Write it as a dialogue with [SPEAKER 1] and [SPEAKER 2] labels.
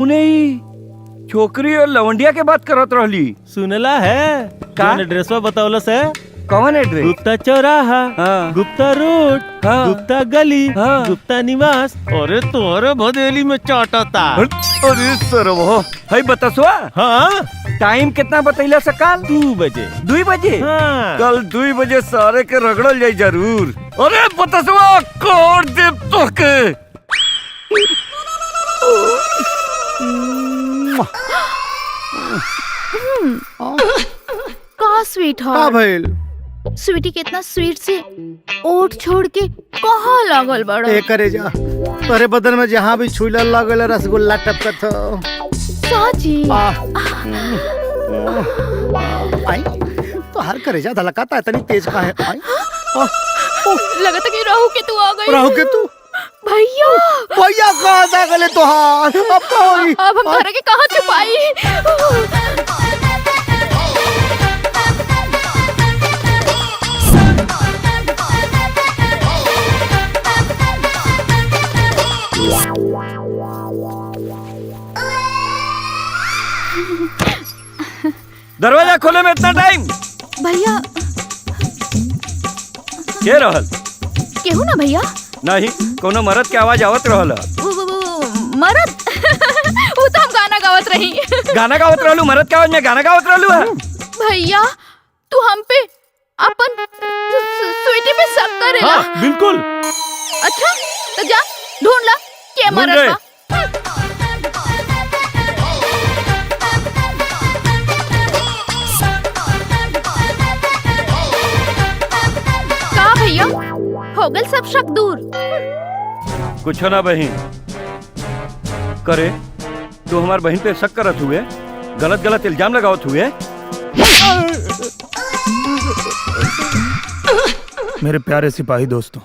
[SPEAKER 1] उन्हें छोकरी और लवंडिया के बात करत रहली।
[SPEAKER 2] सुनला है
[SPEAKER 1] का?
[SPEAKER 2] एड्रेसवा बतावलस है।
[SPEAKER 1] कौन एड्रेस?
[SPEAKER 2] गुप्ता चौराहा,
[SPEAKER 1] हाँ।
[SPEAKER 2] गुप्ता रोड,
[SPEAKER 1] हाँ।
[SPEAKER 2] गुप्ता गली,
[SPEAKER 1] हाँ।
[SPEAKER 2] गुप्ता निवास। अरे तोरे भदेली में चाटता।
[SPEAKER 1] अरे सरवो है बतसवा।
[SPEAKER 2] हाँ
[SPEAKER 1] टाइम कितना बतैला सकाल?
[SPEAKER 2] 2 बजे।
[SPEAKER 1] 2 बजे?
[SPEAKER 2] हाँ।
[SPEAKER 1] कल 2 बजे सारे के रगड़ल जाई जरूर। अरे बतसवा कोड दे तो के।
[SPEAKER 3] का स्वीट
[SPEAKER 4] का
[SPEAKER 3] हार्ट।
[SPEAKER 4] भइल?
[SPEAKER 3] स्वीटी कितना स्वीट से ओट छोड़ के कहाँ लागल बड़ा।
[SPEAKER 4] ए करे जा तोरे बदन में जहाँ भी छुईला लागल रसगुल्ला टपकत हो।
[SPEAKER 3] साची
[SPEAKER 4] आई तो हर करे जा धलकाता इतनी तेज का है। आई
[SPEAKER 3] लगता कि राहु के तू आ गई।
[SPEAKER 4] राहु के तू
[SPEAKER 3] भैया
[SPEAKER 4] भैया कहाँ जा गले तोहार? अब का होई?
[SPEAKER 3] अब हम तारा के कहाँ छुपाई।
[SPEAKER 1] दरवाजा खोले में इतना टाइम
[SPEAKER 3] भैया
[SPEAKER 1] के रहल?
[SPEAKER 3] केहू ना भैया।
[SPEAKER 1] नहीं कोनो मर्द के आवाज आवत रहल।
[SPEAKER 3] मरद वो तो हम गाना गावत रही।
[SPEAKER 1] गाना गावत रहलू? मर्द के आवाज में गाना गावत रहलू है?
[SPEAKER 3] भैया तू हम पे अपन स्वीटी पे शक करे ना?
[SPEAKER 2] हाँ बिल्कुल।
[SPEAKER 3] अच्छा तो जा ढूंढ ला के
[SPEAKER 1] ढूंढ
[SPEAKER 3] मरद
[SPEAKER 1] रहे।
[SPEAKER 3] बा। का भैया हो गल सब शक दूर।
[SPEAKER 1] कुछ ना बहन करे तू हमार बहन पे शक करत हुए, गलत गलत इल्जाम लगावत हुए।
[SPEAKER 5] मेरे प्यारे सिपाही दोस्तों,